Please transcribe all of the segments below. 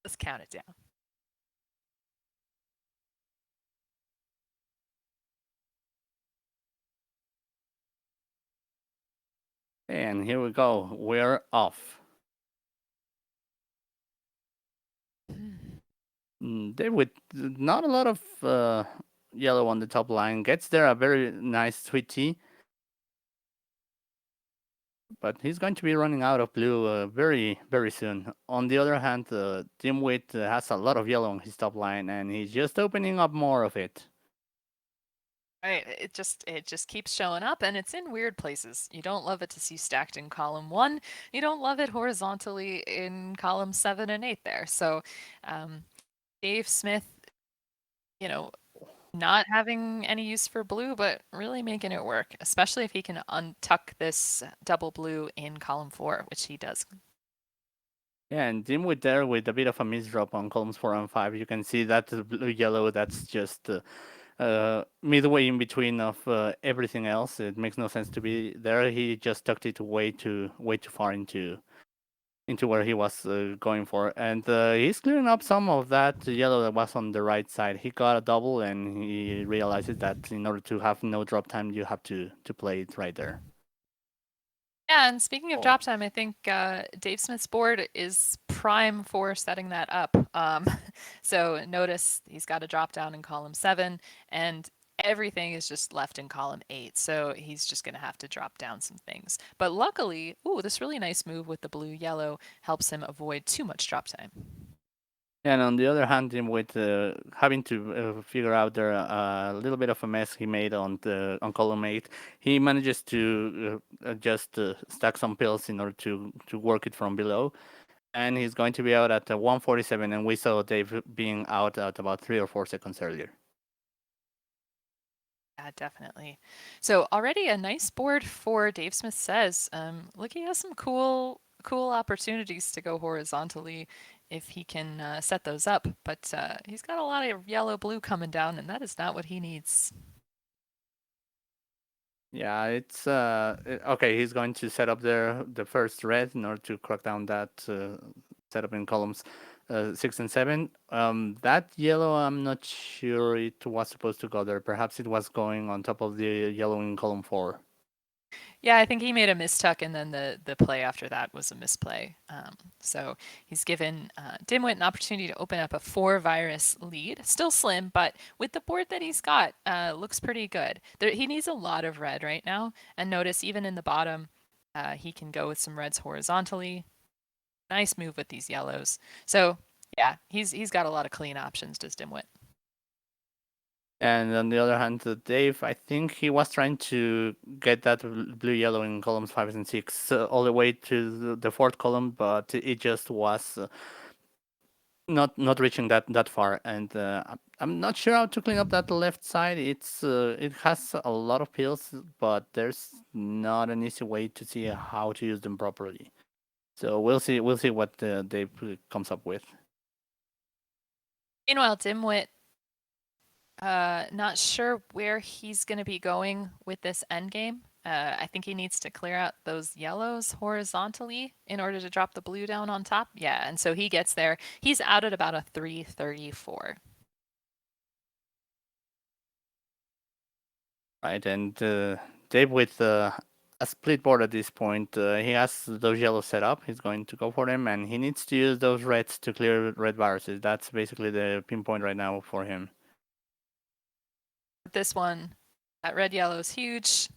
Let's count it down. And here we go. We're off. They with not a lot of yellow on the top line. Gets there a very nice sweet tea. But he's going to be running out of blue very, very soon. On the other hand, Dimwit has a lot of yellow on his top line, and he's just opening up more of it. Right, it just keeps showing up, and it's in weird places. You don't love it to see stacked in column 1. You don't love it horizontally in column 7 and 8 there. So, Dave Smith, you know, not having any use for blue, but really making it work, especially if he can untuck this double blue in column 4, which he does. Yeah, and Dimwit there with a bit of a misdrop on columns 4 and 5. You can see that blue yellow. That's just midway in between of everything else. It makes no sense to be there. He just tucked it way too far into where he was going for, and he's clearing up some of that yellow that was on the right side. He got a double, and he realizes that in order to have no drop time, you have to play it right there. Yeah, and speaking of Oh. drop time, I think Dave Smith's board is prime for setting that up. So notice he's got a drop down in column 7, and everything is just left in column 8. So he's just going to have to drop down some things. But luckily, this really nice move with the blue-yellow helps him avoid too much drop time. And on the other hand, him with having to figure out there a little bit of a mess he made on column 8, he manages to just stack some pills in order to work it from below. And he's going to be out at 147, and we saw Dave being out at about 3 or 4 seconds earlier. Yeah, definitely. So already a nice board for Dave Smith Says. Look, he has some cool opportunities to go horizontally if he can set those up. But he's got a lot of yellow-blue coming down, and that is not what he needs. Yeah, it's okay. He's going to set up there the first red in order to crack down that setup in columns 6 and 7. That yellow, I'm not sure it was supposed to go there. Perhaps it was going on top of the yellow in column 4. Yeah, I think he made a mistuck, and then the play after that was a misplay. So he's given Dimwit an opportunity to open up a 4-virus lead. Still slim, but with the board that he's got, looks pretty good. He needs a lot of red right now, and notice even in the bottom, he can go with some reds horizontally. Nice move with these yellows. So yeah, he's got a lot of clean options, does Dimwit. And on the other hand, Dave, I think he was trying to get that blue yellow in columns 5 and 6 all the way to the fourth column, but it just was not reaching that far. And I'm not sure how to clean up that left side. It has a lot of pills, but there's not an easy way to see how to use them properly. So we'll see what Dave comes up with. Meanwhile, Dimwit, not sure where he's going to be going with this endgame. I think he needs to clear out those yellows horizontally in order to drop the blue down on top. Yeah, and so he gets there. He's out at about a 334. Right, and Dave with a split board at this point, he has those yellows set up. He's going to go for them, and he needs to use those reds to clear red viruses. That's basically the pinpoint right now for him. This one, that red yellow is huge.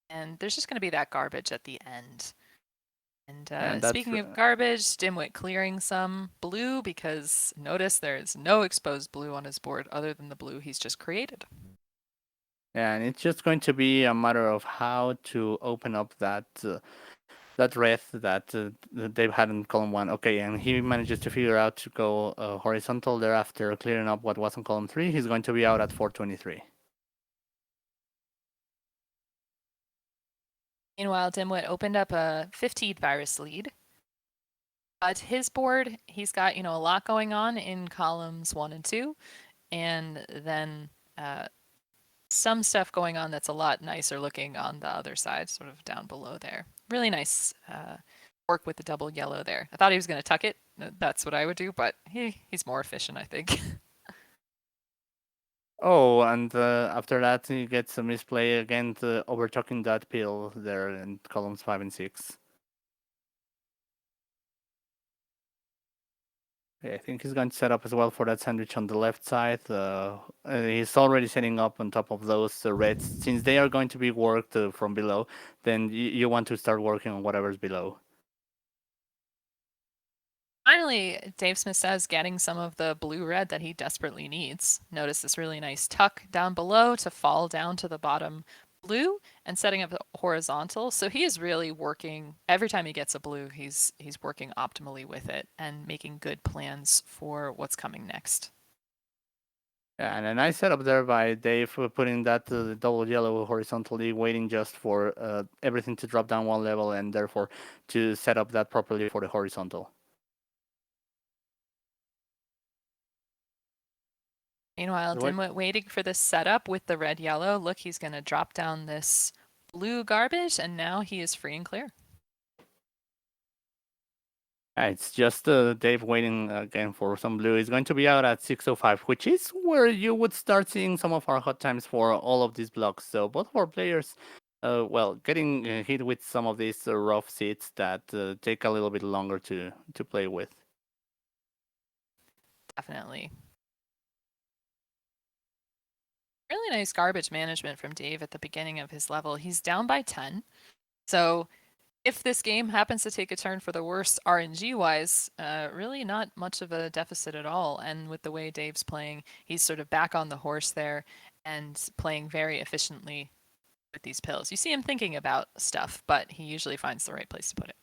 And there's just going to be that garbage at the end. And speaking of garbage, Dimwit clearing some blue because notice there's no exposed blue on his board other than the blue he's just created. And it's just going to be a matter of how to open up that red that they've had in column 1. Okay, and he manages to figure out to go horizontal there after clearing up what was in column 3. He's going to be out at 423. Meanwhile, Dimwit opened up a 15 virus lead. But his board, he's got, a lot going on in columns 1 and 2, and then some stuff going on that's a lot nicer looking on the other side, sort of down below there. Really nice work with the double yellow there. I thought he was going to tuck it, That's what I would do, but he's more efficient, I think. Oh, and after that he gets a misplay again, overtalking that pill there in columns 5 and 6. Yeah, I think he's going to set up as well for that sandwich on the left side. He's already setting up on top of those reds. Since they are going to be worked from below, then you want to start working on whatever's below. Finally, Dave Smith says getting some of the blue-red that he desperately needs. Notice this really nice tuck down below to fall down to the bottom blue and setting up a horizontal. So he is really working every time he gets a blue, he's working optimally with it and making good plans for what's coming next. Yeah, and a nice setup there by Dave, putting that double yellow horizontally, waiting just for everything to drop down one level and therefore to set up that properly for the horizontal. Meanwhile, What? Dimwit waiting for this setup with the red-yellow. Look, he's going to drop down this blue garbage, and now he is free and clear. It's just Dave waiting again for some blue. He's going to be out at 6:05, which is where you would start seeing some of our hot times for all of these blocks. So both of our players, well, getting hit with some of these rough seats that take a little bit longer to play with. Definitely. Really nice garbage management from Dave at the beginning of his level. He's down by 10. So if this game happens to take a turn for the worse RNG wise, really not much of a deficit at all. And with the way Dave's playing, he's sort of back on the horse there and playing very efficiently with these pills. You see him thinking about stuff, but he usually finds the right place to put it.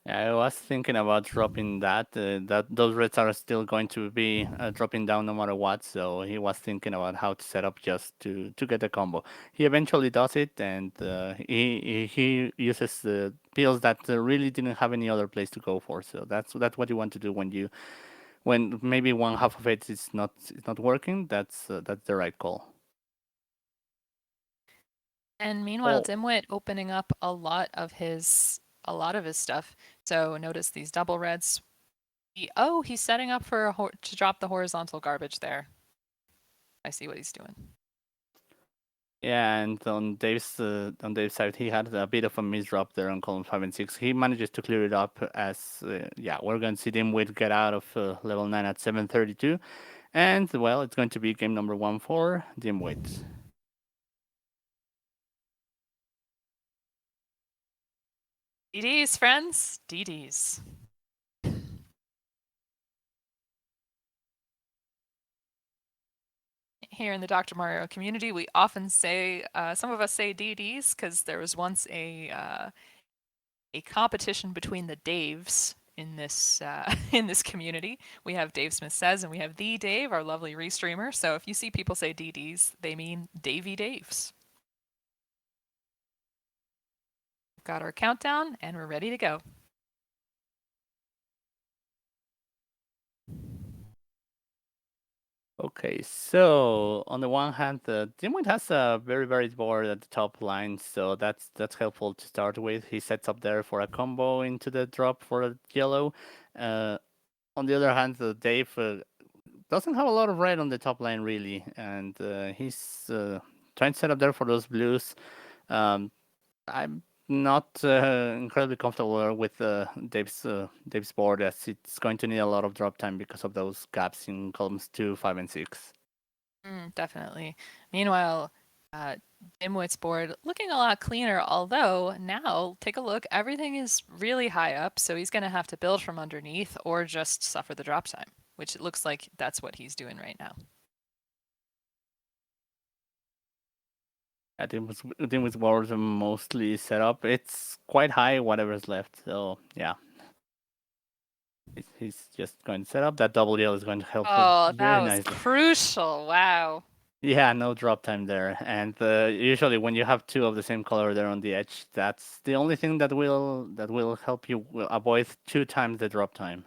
Yeah, I was thinking about dropping that. That those reds are still going to be dropping down no matter what. So he was thinking about how to set up just to get a combo. He eventually does it, and he uses the pills that really didn't have any other place to go for. So that's what you want to do when maybe one half of it is not working. That's the right call. And meanwhile, Oh, Dimwit opening up a lot of his stuff. So notice these double reds. He's setting up for to drop the horizontal garbage there. I see what he's doing. yeah, and on Dave's side, he had a bit of a misdrop there on column 5 and 6. He manages to clear it up as yeah, we're going to see Dimwit get out of level 9 at 7:32, and well, it's going to be game number 1 for Dimwit. DDs, friends, DDs. Here in the Dr. Mario community, we often say, some of us say DDs because there was once a competition between the Daves in this in this community. We have Dave Smith Says and we have the Dave, our lovely restreamer. So if you see people say DDs, they mean Davey Daves. We've got our countdown and we're ready to go. Okay, so on the one hand, Dimwit has a very varied board at the top line, so that's helpful to start with. He sets up there for a combo into the drop for a yellow. On the other hand, Dave doesn't have a lot of red on the top line really, and he's trying to set up there for those blues. I'm not incredibly comfortable with Dave's board, as it's going to need a lot of drop time because of those gaps in columns 2, 5, and 6. Definitely. Meanwhile, Dimwit's board looking a lot cleaner, although now take a look, everything is really high up, so he's going to have to build from underneath or just suffer the drop time, which it looks like that's what he's doing right now. I think Dimwit's board are mostly set up. It's quite high, whatever's left. So yeah, he's just going to set up. That double yellow is going to help Oh, that very was nicely. crucial. Wow. Yeah, no drop time there. And usually when you have two of the same color there on the edge, that's the only thing that will help you avoid 2 times the drop time.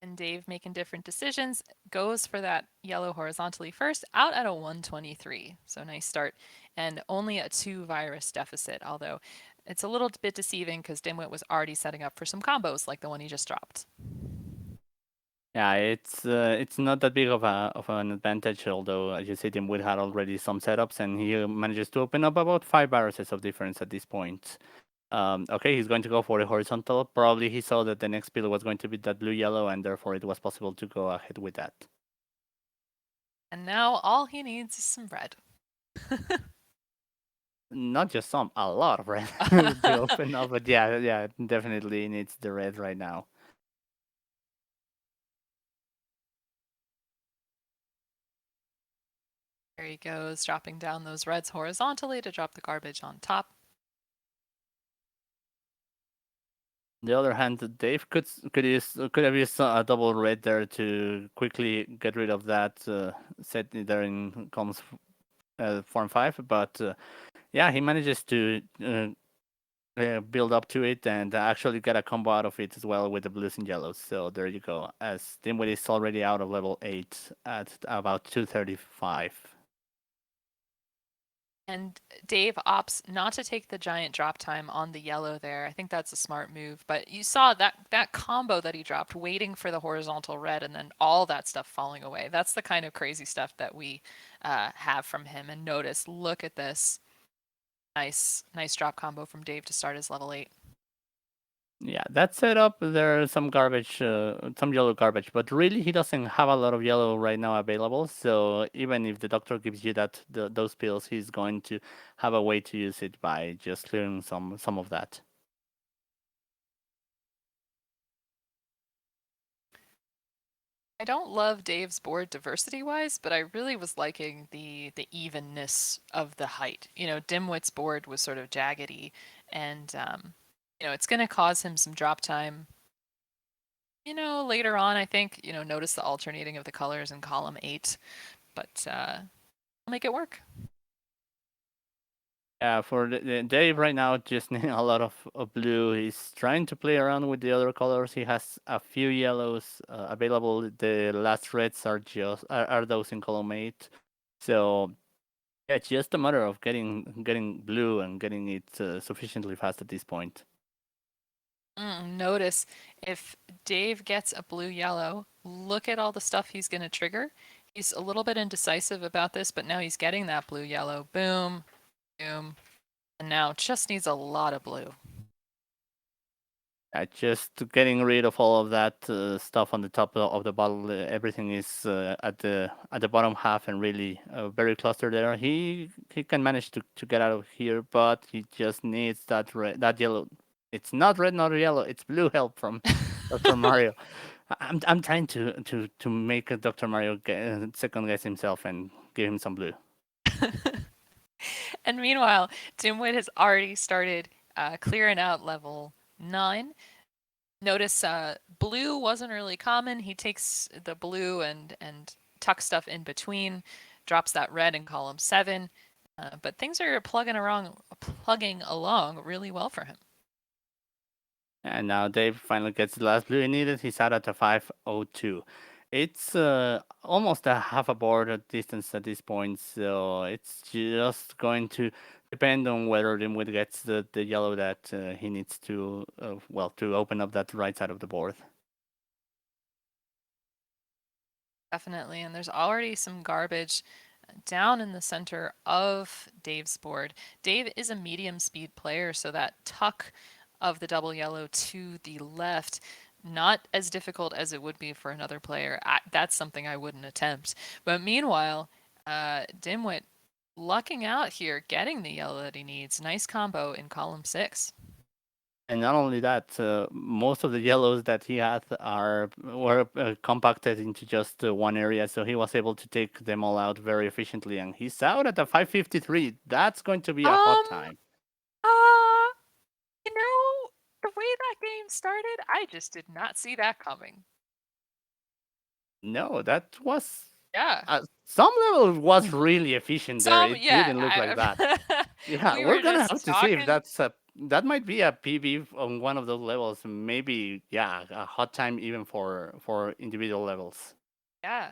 And Dave making different decisions goes for that yellow horizontally first, out at a 123. So nice start. And only a 2 virus deficit, although it's a little bit deceiving because Dimwit was already setting up for some combos like the one he just dropped. Yeah, it's not that big of an advantage, although as you said, Dimwit had already some setups, and he manages to open up about 5 viruses of difference at this point. Okay, he's going to go for the horizontal. Probably he saw that the next build was going to be that blue yellow, and therefore it was possible to go ahead with that. And now all he needs is some red. Not just some, a lot of red to open up, but yeah, definitely needs the red right now. There he goes, dropping down those reds horizontally to drop the garbage on top. On the other hand, Dave could have used a double red there to quickly get rid of that set there in columns 4 and 5, but yeah, he manages to build up to it and actually get a combo out of it as well with the blues and yellows. So there you go. As Dimwit is already out of level 8 at about 235. And Dave opts not to take the giant drop time on the yellow there. I think that's a smart move. But you saw that combo that he dropped, waiting for the horizontal red, and then all that stuff falling away. That's the kind of crazy stuff that we have from him. And notice, look at this nice drop combo from Dave to start his level 8. Yeah, that setup, there's some garbage, some yellow garbage, but really he doesn't have a lot of yellow right now available. So even if the doctor gives you those pills, he's going to have a way to use it by just clearing some of that. I don't love Dave's board diversity-wise, but I really was liking the evenness of the height. Dimwit's board was sort of jaggedy, and it's going to cause him some drop time. Later on, I think, notice the alternating of the colors in column 8, but I'll make it work. Yeah, for Dave right now, just needing a lot of blue. He's trying to play around with the other colors. He has a few yellows available. The last reds are those in column 8. So yeah, it's just a matter of getting blue and getting it sufficiently fast at this point. Notice if Dave gets a blue-yellow, look at all the stuff he's going to trigger. He's a little bit indecisive about this, but now he's getting that blue-yellow. Boom, boom, and now just needs a lot of blue. Just getting rid of all of that stuff on the top of the bottle. Everything is at the bottom half and really very clustered there. He can manage to get out of here, but he just needs that yellow. It's not red, not yellow. It's blue help from Dr. Mario. I'm trying to make Dr. Mario second guess himself and give him some blue. And meanwhile, Dimwit has already started clearing out level 9. Notice blue wasn't really common. He takes the blue and tucks stuff in between, drops that red in column 7. But things are plugging along really well for him. And now Dave finally gets the last blue he needed. He's out at a 502. It's almost a half a board at distance at this point, so it's just going to depend on whether Dimwit gets the yellow that he needs to open up that right side of the board. Definitely, and there's already some garbage down in the center of Dave's board. Dave is a medium speed player, so that tuck of the double yellow to the left, not as difficult as it would be for another player. That's something I wouldn't attempt. But meanwhile, Dimwit lucking out here, getting the yellow that he needs. Nice combo in column 6. And not only that, most of the yellows that he had were compacted into just one area, so he was able to take them all out very efficiently. And he's out at a 553. That's going to be a hot time. Uh, the way that game started, I just did not see that coming. No, that was Yeah. some level was really efficient there. Some, It yeah. didn't look like that. Yeah, We we're were gonna just have to see if talking. that might be a PB on one of those levels. Maybe, yeah, a hot time even for individual levels. Yeah.